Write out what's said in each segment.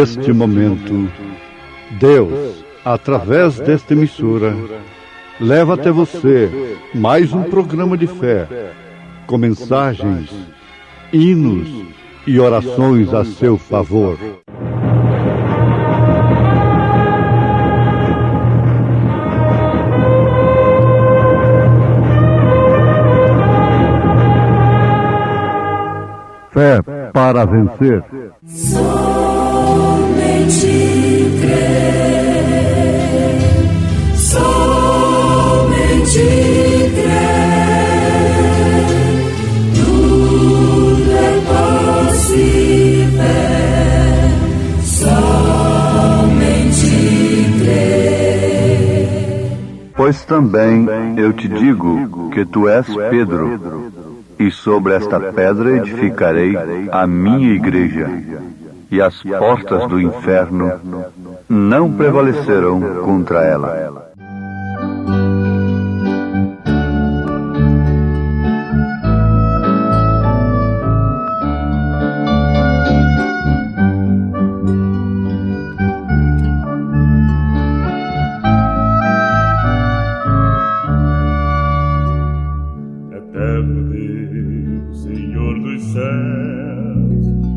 Neste momento, Deus, através desta emissora, leva até você mais um programa de fé, com mensagens, hinos e orações a seu favor. Fé para vencer. Somente crer, somente crer, tudo é possível, somente crer. Pois também eu te digo que tu és Pedro, e sobre esta pedra edificarei a minha igreja, e as portas do inferno não prevalecerão contra ela.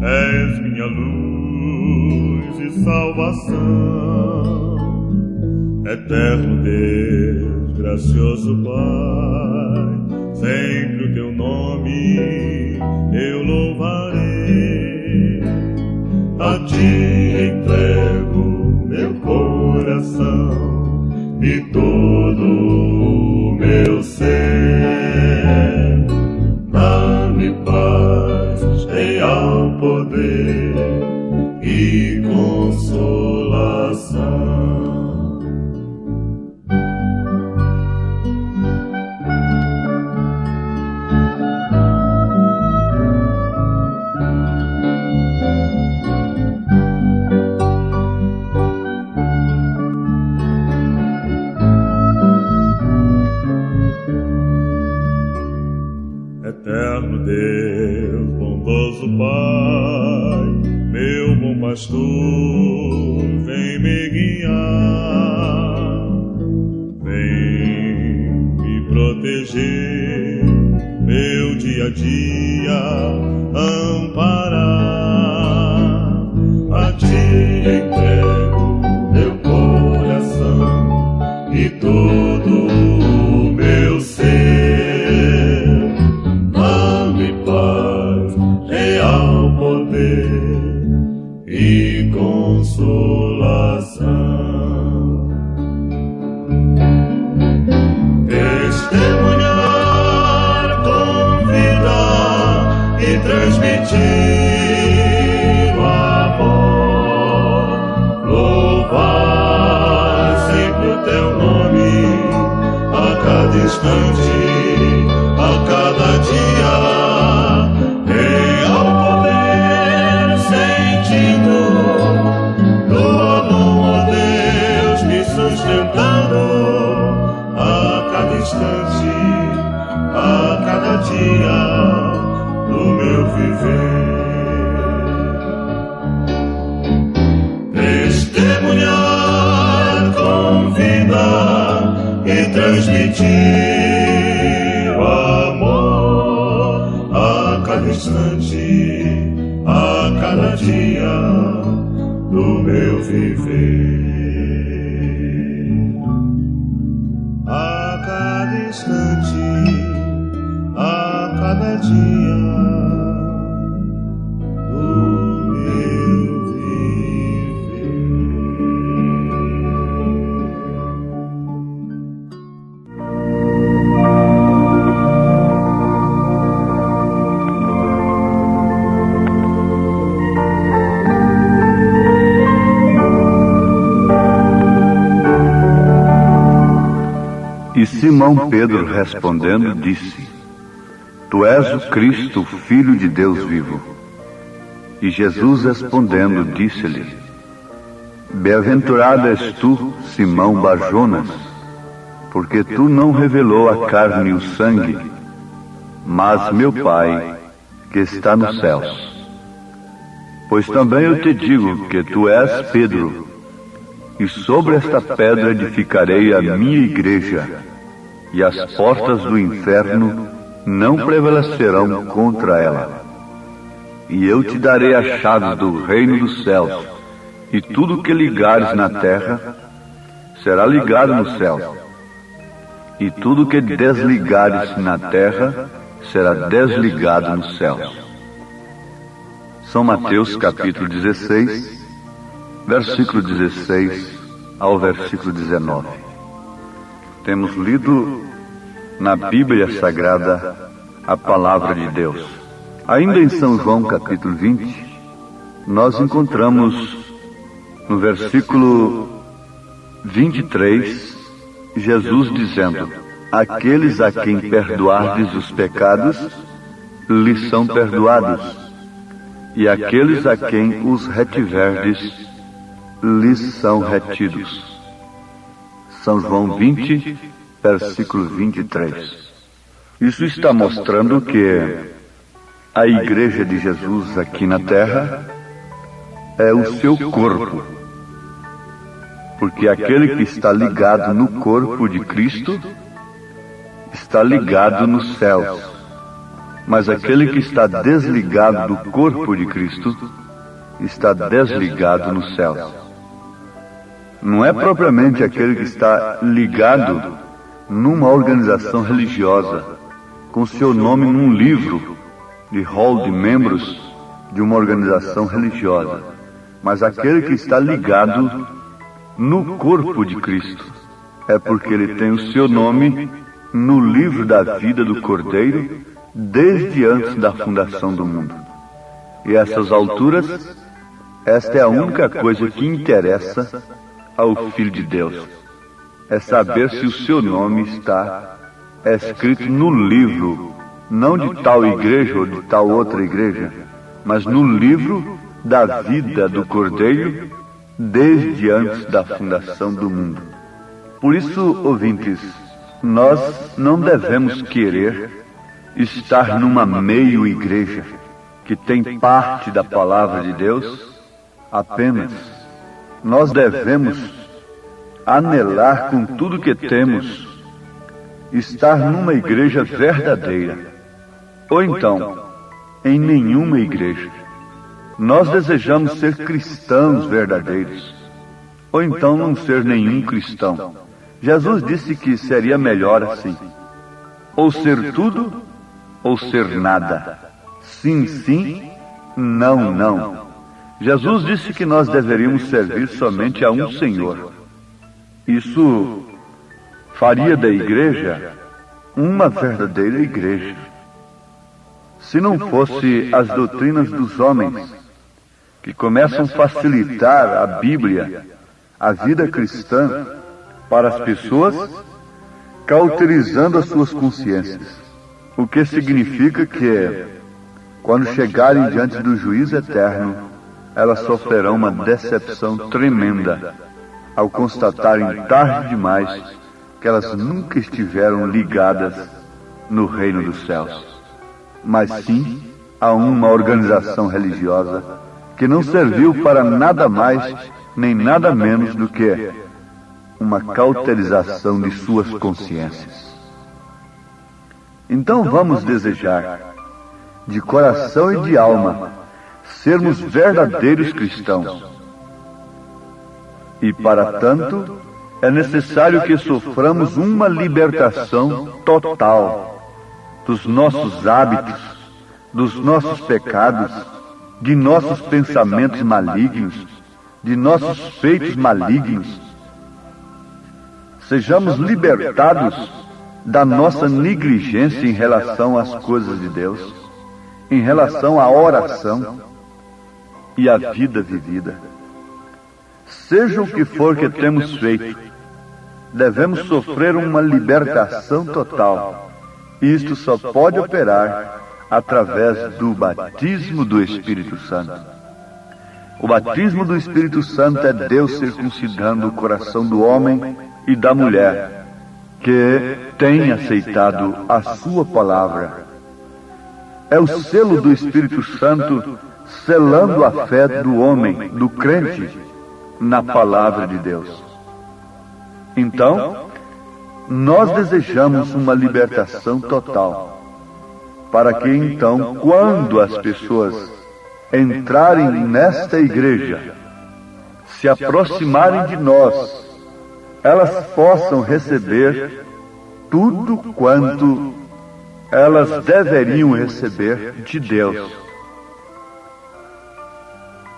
És minha luz e salvação, eterno Deus, gracioso Pai, sempre o teu nome eu louvarei. A ti entrego meu coração e todo o meu ser. Dá-me paz, real poder e consolação. Eterno Deus, bondoso Pai, meu bom pastor, vem me guiar, vem me proteger, meu dia a dia amparar. A ti entrego meu coração e todo o meu ser. Real poder e consolação. Testemunhar, convidar e transmitir o amor, louvar sempre o teu nome a cada instante, a cada dia. A cada dia do meu viver, testemunhar, convidar e transmitir o amor a cada instante, a cada dia do meu viver. A cada instante, a cada dia do meu viver. E Simão Pedro respondendo disse: Tu és o Cristo, Filho de Deus vivo. E Jesus respondendo disse-lhe: Bem-aventurado és tu, Simão Bar-Jonas, porque tu não revelou a carne e o sangue, mas meu Pai que está nos céus. Pois também eu te digo que tu és Pedro, e sobre esta pedra edificarei a minha igreja, e as portas do inferno não prevalecerão contra ela. E eu te darei as chaves do reino dos céus, e tudo que ligares na terra será ligado no céu, e tudo que desligares na terra será desligado nos céus. São Mateus capítulo 16, versículo 16 ao versículo 19. Temos lido na Bíblia Sagrada a Palavra de Deus. Ainda em São João capítulo 20, nós encontramos no versículo 23, Jesus dizendo: aqueles a quem perdoardes os pecados, lhes são perdoados, e aqueles a quem os retiverdes, lhes são retidos. São João 20, versículo 23. Isso está mostrando que a igreja de Jesus aqui na terra é o seu corpo. Porque aquele que está ligado no corpo de Cristo está ligado nos céus. Mas aquele que está desligado do corpo de Cristo está desligado nos céus. Não é propriamente aquele que está ligado numa organização religiosa, com seu nome num livro de rol de membros de uma organização religiosa, mas aquele que está ligado no corpo de Cristo. É porque ele tem o seu nome no livro da vida do Cordeiro desde antes da fundação do mundo. E a essas alturas, esta é a única coisa que interessa ao Filho de Deus. É saber se o seu nome está escrito no livro, não de tal igreja ou de tal outra igreja, mas no livro da vida do Cordeiro desde antes da fundação do mundo. Por isso, ouvintes, nós não devemos querer estar numa meio-igreja que tem parte da palavra de Deus apenas. Nós devemos anelar com tudo que temos estar numa igreja verdadeira, ou então em nenhuma igreja. Nós desejamos ser cristãos verdadeiros, ou então não ser nenhum cristão. Jesus disse que seria melhor assim, ou ser tudo ou ser nada. Sim, sim, não, não. Jesus disse que nós deveríamos servir somente a um Senhor. Isso faria da igreja uma verdadeira igreja. Se não fosse as doutrinas dos homens, que começam a facilitar a Bíblia, a vida cristã, para as pessoas, cauterizando as suas consciências. O que significa que, quando chegarem diante do juízo eterno, elas sofrerão uma decepção tremenda, ao constatarem tarde demais que elas nunca estiveram ligadas no reino dos céus, mas sim a uma organização religiosa que não serviu para nada mais nem nada menos do que uma cauterização de suas consciências. Então vamos desejar, de coração e de alma, sermos verdadeiros cristãos. E para tanto, é necessário que soframos uma libertação total dos nossos hábitos, dos nossos pecados, de nossos pensamentos malignos, de nossos feitos malignos. Sejamos libertados da nossa negligência em relação às coisas de Deus, em relação à oração e à vida vivida. Seja o que for que temos feito, devemos sofrer uma libertação total. Isto só pode operar através do batismo do Espírito Santo. O batismo do Espírito Santo é Deus circuncidando o coração do homem e da mulher que tem aceitado a sua palavra. É o selo do Espírito Santo selando a fé do homem, do crente, na palavra de Deus. Então, nós desejamos uma libertação total, para que então, quando as pessoas entrarem nesta igreja, se aproximarem de nós, elas possam receber tudo quanto elas deveriam receber de Deus.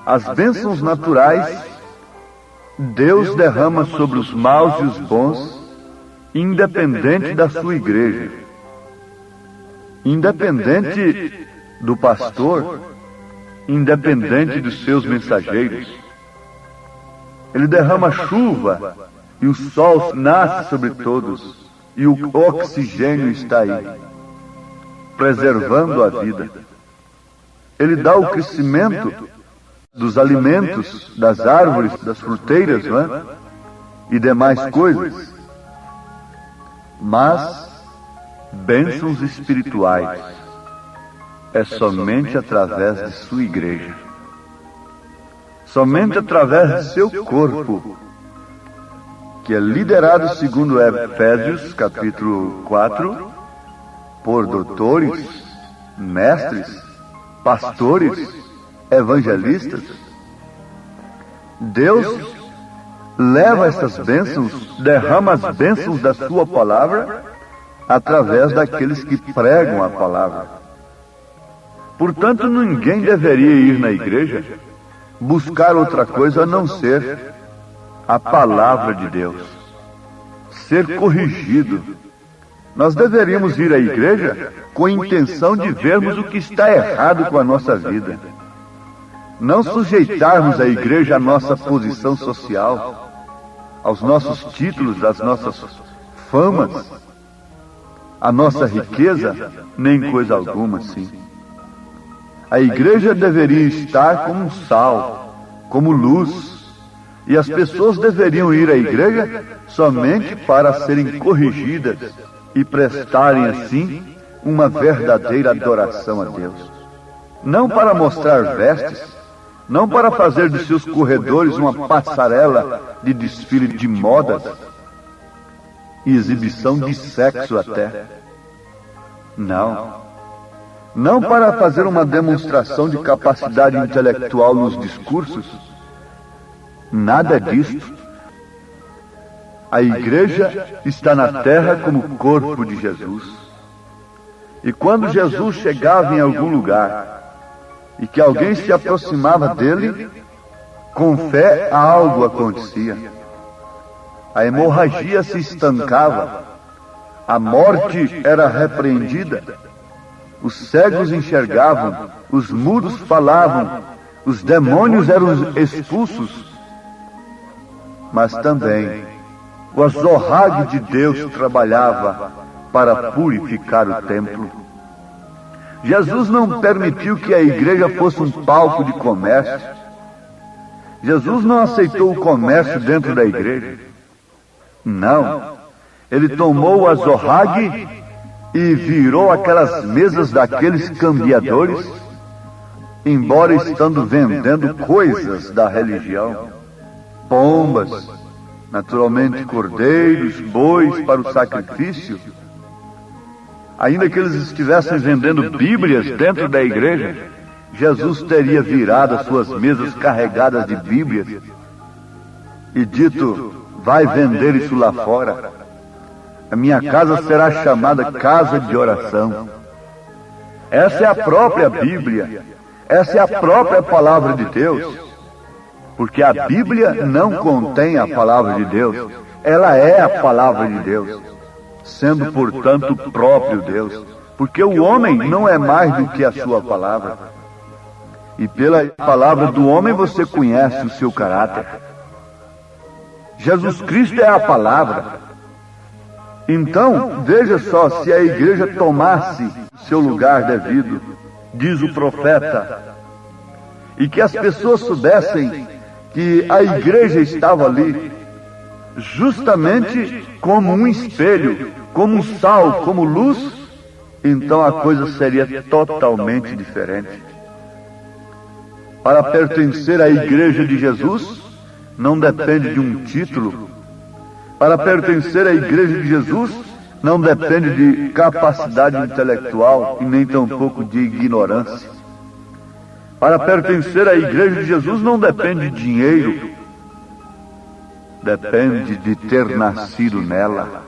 As bênçãos naturais, Deus derrama sobre os maus e os bons, independente da sua igreja, independente do pastor, independente dos seus mensageiros. Ele derrama chuva e o sol nasce sobre todos e o oxigênio está aí, preservando a vida. Ele dá o crescimento dos alimentos, das árvores, das fruteiras, não é? E demais coisas. Mas bênçãos espirituais é somente através de sua igreja, somente através de seu corpo, que é liderado, segundo Efésios capítulo 4, por doutores, mestres, pastores, evangelistas. Deus leva essas bênçãos, derrama as bênçãos da sua palavra através daqueles que pregam a palavra. Portanto, ninguém deveria ir na igreja buscar outra coisa a não ser a palavra de Deus, ser corrigido. Nós deveríamos ir à igreja com a intenção de vermos o que está errado com a nossa vida. Não sujeitarmos a igreja à nossa posição social, aos nossos títulos, às nossas famas, à nossa riqueza, nem coisa alguma assim. A igreja deveria estar como um sal, como luz, e as pessoas deveriam ir à igreja somente para serem corrigidas e prestarem assim uma verdadeira adoração a Deus. Não para mostrar vestes, não para fazer dos seus corredores uma passarela de desfile de modas e exibição de sexo até. Não. Não para fazer uma demonstração de capacidade intelectual nos discursos. Nada disto. A igreja está na terra como corpo de Jesus. E quando Jesus chegava em algum lugar e que alguém se aproximava dele, com fé algo acontecia. A hemorragia se estancava, a morte era repreendida, os cegos enxergavam, os mudos falavam, os demônios eram expulsos. Mas também o azorrague de Deus trabalhava para purificar o templo. Jesus não permitiu que a igreja fosse um palco de comércio. Jesus não aceitou o comércio dentro da igreja. Não. Ele tomou o azorrague e virou aquelas mesas daqueles cambiadores, embora estando vendendo coisas da religião, pombas, naturalmente cordeiros, bois para o sacrifício. Ainda que eles estivessem vendendo Bíblias dentro da igreja, Jesus teria virado as suas mesas carregadas de Bíblias e dito: vai vender isso lá fora. A minha casa será chamada casa de oração. Essa é a própria Bíblia. Essa é a própria palavra de Deus. Porque a Bíblia não contém a palavra de Deus. Ela é a palavra de Deus, sendo, portanto, o próprio Deus. Porque o homem não é mais do que a sua palavra. E pela palavra do homem você conhece o seu caráter. Jesus Cristo é a palavra. Então, veja só, se a igreja tomasse seu lugar devido, diz o profeta, e que as pessoas soubessem que a igreja estava ali, justamente como um espelho, como um sal, como luz, então a coisa seria totalmente diferente. Para pertencer à Igreja de Jesus, não depende de um título. Para pertencer à Igreja de Jesus, não depende de capacidade intelectual e nem tampouco de ignorância. Para pertencer à Igreja de Jesus não depende de dinheiro. Depende de ter nascido nela.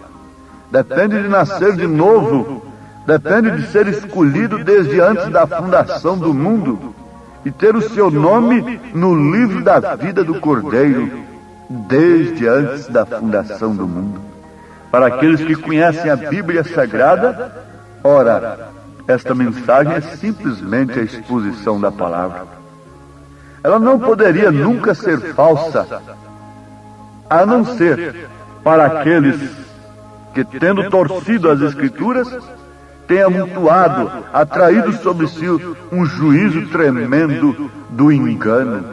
Depende de nascer de novo. Depende de ser escolhido desde antes da fundação do mundo e ter o seu nome no livro da vida do Cordeiro, desde antes da fundação do mundo. Para aqueles que conhecem a Bíblia Sagrada, ora, esta mensagem é simplesmente a exposição da palavra. Ela não poderia nunca ser falsa, a não ser para aqueles que, tendo torcido as Escrituras, tem amontoado, atraído sobre si um juízo tremendo do engano.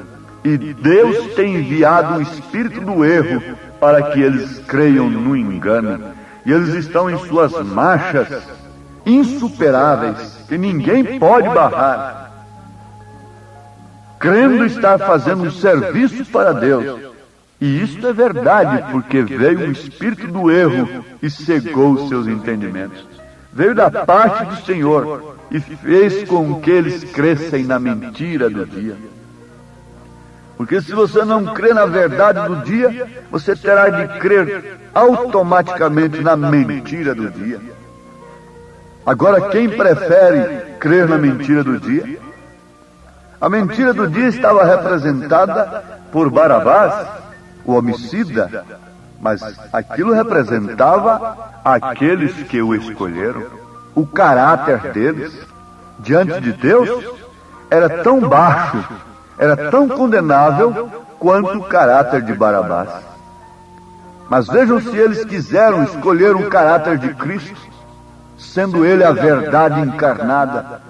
E Deus tem enviado o espírito do erro para que eles creiam no engano. E eles estão em suas marchas insuperáveis, que ninguém pode barrar, crendo estar fazendo um serviço para Deus. E isto é verdade, porque veio o espírito do erro e cegou os seus entendimentos. Veio da parte do Senhor e fez com que eles crescem na mentira do dia. Porque se você não crê na verdade do dia, você terá de crer automaticamente na mentira do dia. Agora, quem prefere crer na mentira do dia? A mentira do dia estava representada por Barabás, o homicida, mas aquilo representava aqueles que o escolheram. O caráter deles diante de Deus era tão baixo, era tão condenável quanto o caráter de Barabás. Mas vejam se eles quiseram escolher um caráter de Cristo, sendo ele a verdade encarnada.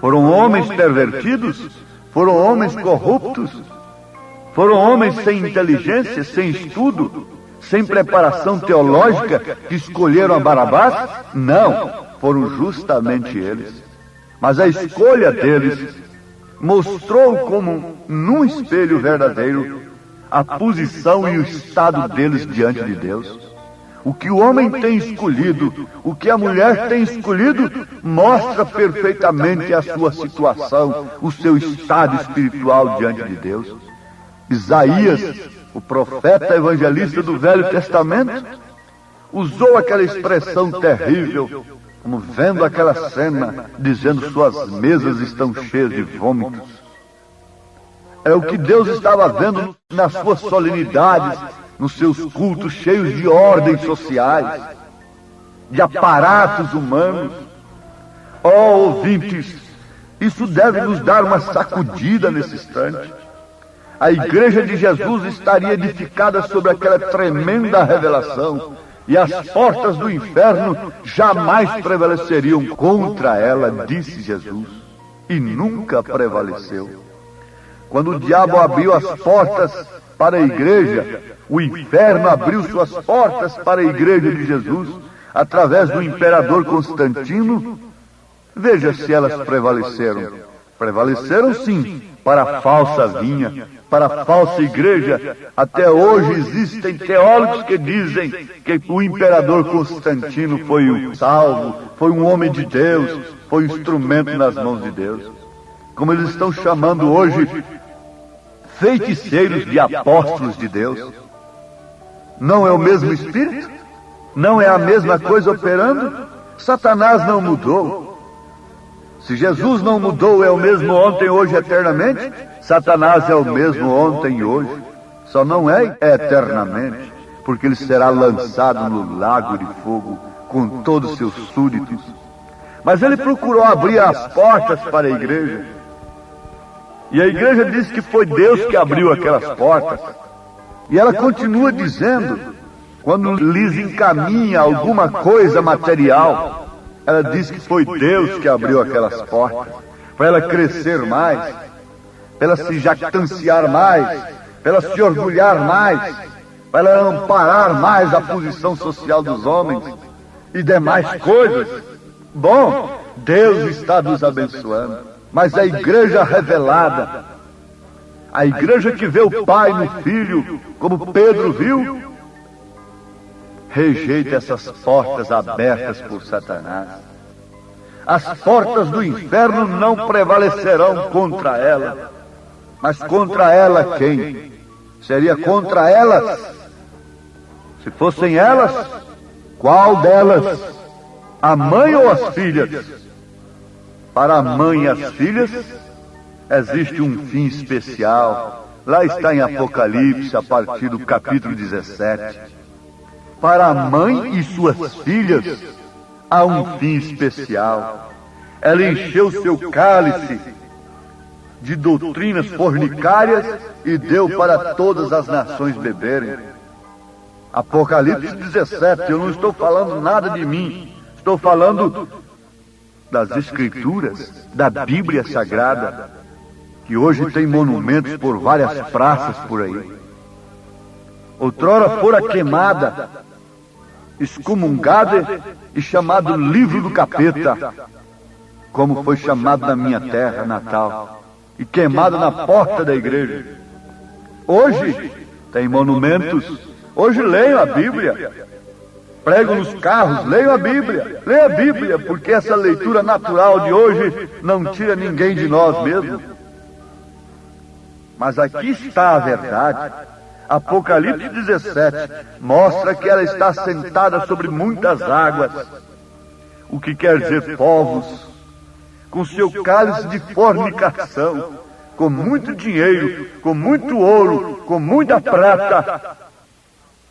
Foram homens pervertidos, foram homens corruptos, foram homens sem inteligência, sem estudo, sem preparação teológica, que escolheram a Barabás? Não, foram justamente eles. Mas a escolha deles mostrou como, num espelho verdadeiro, a posição e o estado deles diante de Deus. O que o homem tem escolhido, o que a mulher tem escolhido, mostra perfeitamente a sua situação, o seu estado espiritual diante de Deus. Isaías, o profeta evangelista do Velho Testamento, usou aquela expressão terrível, como vendo aquela cena, dizendo: suas mesas estão cheias de vômitos. É o que Deus estava vendo nas suas solenidades, nos seus cultos cheios de ordens sociais, de aparatos humanos. Oh, ouvintes, isso deve nos dar uma sacudida nesse instante. A Igreja de Jesus estaria edificada sobre aquela tremenda revelação, e as portas do inferno jamais prevaleceriam contra ela, disse Jesus, e nunca prevaleceu. Quando o diabo abriu as portas para a igreja, o inferno abriu suas portas para a Igreja de Jesus, através do imperador Constantino. Veja se elas prevaleceram. Prevaleceram sim, para a falsa vinha, para a falsa igreja. Até hoje existem teólogos que dizem que o imperador Constantino foi um salvo, foi um homem de Deus, foi um instrumento nas mãos de Deus. Como eles estão chamando hoje feiticeiros de apóstolos de Deus. Não é o mesmo Espírito? Não é a mesma coisa operando? Satanás não mudou. Se Jesus não mudou, é o mesmo ontem, hoje, eternamente, Satanás é o mesmo ontem e hoje. Só não é eternamente, porque ele será lançado no lago de fogo com todos os seus súditos. Mas ele procurou abrir as portas para a igreja. E a igreja diz que foi Deus que abriu aquelas portas. E ela continua dizendo, quando lhes encaminha alguma coisa material, ela diz que foi Deus que abriu aquelas portas, para ela crescer mais, para ela se jactanciar mais, para ela se orgulhar mais, para ela amparar mais a posição social dos homens e demais coisas. Bom, Deus está nos abençoando, Mas a igreja revelada, a igreja que vê o Pai no Filho, como Pedro viu, rejeita essas portas abertas por Satanás. As portas do inferno não prevalecerão contra ela. Mas contra ela quem? Seria contra elas. Se fossem elas, qual delas? A mãe ou as filhas? Para a mãe e as filhas, existe um fim especial. Lá está em Apocalipse, a partir do capítulo 17. Para a mãe e suas filhas, há um fim especial. Ela encheu seu cálice de doutrinas fornicárias e deu para todas as nações beberem. Apocalipse 17, eu não estou falando nada de mim, estou falando das Escrituras, da Bíblia Sagrada, que hoje tem monumentos por várias praças por aí. Outrora fora queimada, excomungada e chamado livro do capeta, como foi chamado na minha terra natal, e queimado na porta da igreja. Hoje tem monumentos. Hoje leiam a Bíblia, pregam nos carros, leiam a Bíblia, leiam a Bíblia, porque essa leitura natural de hoje não tira ninguém de nós mesmos. Mas aqui está a verdade. Apocalipse 17 mostra que ela está sentada sobre muitas águas, o que quer dizer povos, com seu cálice de fornicação, com muito dinheiro, com muito ouro, com muita prata,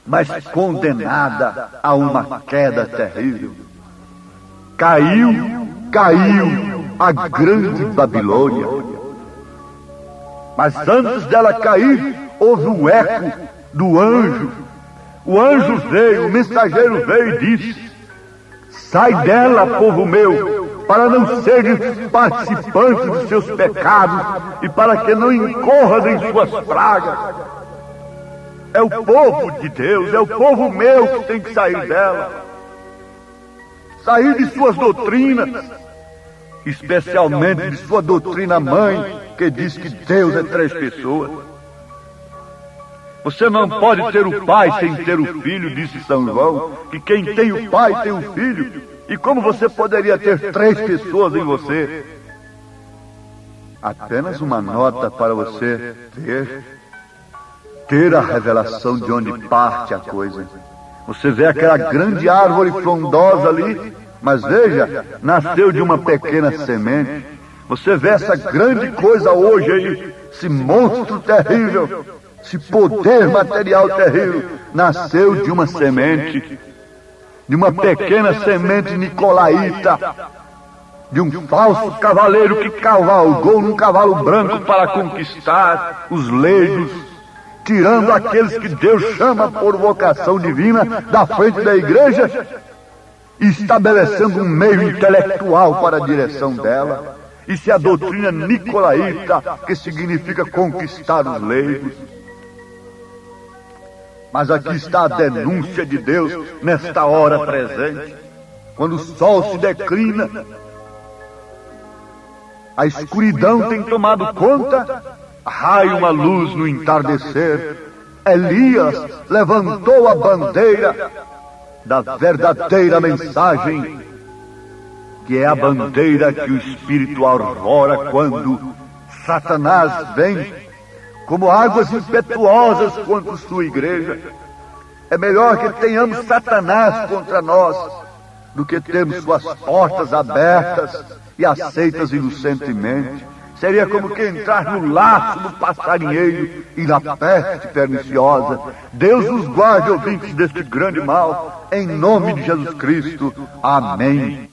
mas condenada a uma queda terrível. Caiu a grande Babilônia. Mas antes dela cair, houve um eco do anjo. O anjo veio, o mensageiro veio e disse: sai dela, povo meu, para não seres participantes dos seus pecados e para que não incorras em suas pragas. É o povo de Deus, é o povo meu que tem que sair dela. Sair de suas doutrinas, especialmente de sua doutrina mãe, que diz que Deus é 3 pessoas. Você não pode ter o Pai sem ter o Filho, disse São João, que quem tem o Pai tem o Filho. E como você poderia ter 3 pessoas em você? Apenas uma nota para você ter a revelação de onde parte a coisa. Você vê aquela grande árvore frondosa ali, mas veja, nasceu de uma pequena semente. Você vê essa grande coisa hoje aí, esse monstro terrível, esse poder material terrível, nasceu de uma semente, de uma pequena semente nicolaíta, de um falso cavaleiro que cavalgou num cavalo branco para conquistar os leigos, tirando aqueles que Deus chama por vocação divina da frente da igreja e estabelecendo um meio intelectual para a direção dela. Isso é a doutrina nicolaíta, que significa conquistar os leigos. Mas aqui está a denúncia de Deus nesta hora presente, quando o sol se declina, a escuridão tem tomado conta, raia uma luz no entardecer. Elias levantou a bandeira da verdadeira mensagem, que é a bandeira que o Espírito aurora quando Satanás vem como águas impetuosas contra sua igreja. É melhor que tenhamos Satanás contra nós do que termos suas portas abertas e aceitas inocentemente. Seria como que entrar no laço do passarinheiro e na peste perniciosa. Deus nos guarde, ouvintes deste grande mal, em nome de Jesus Cristo. Amém.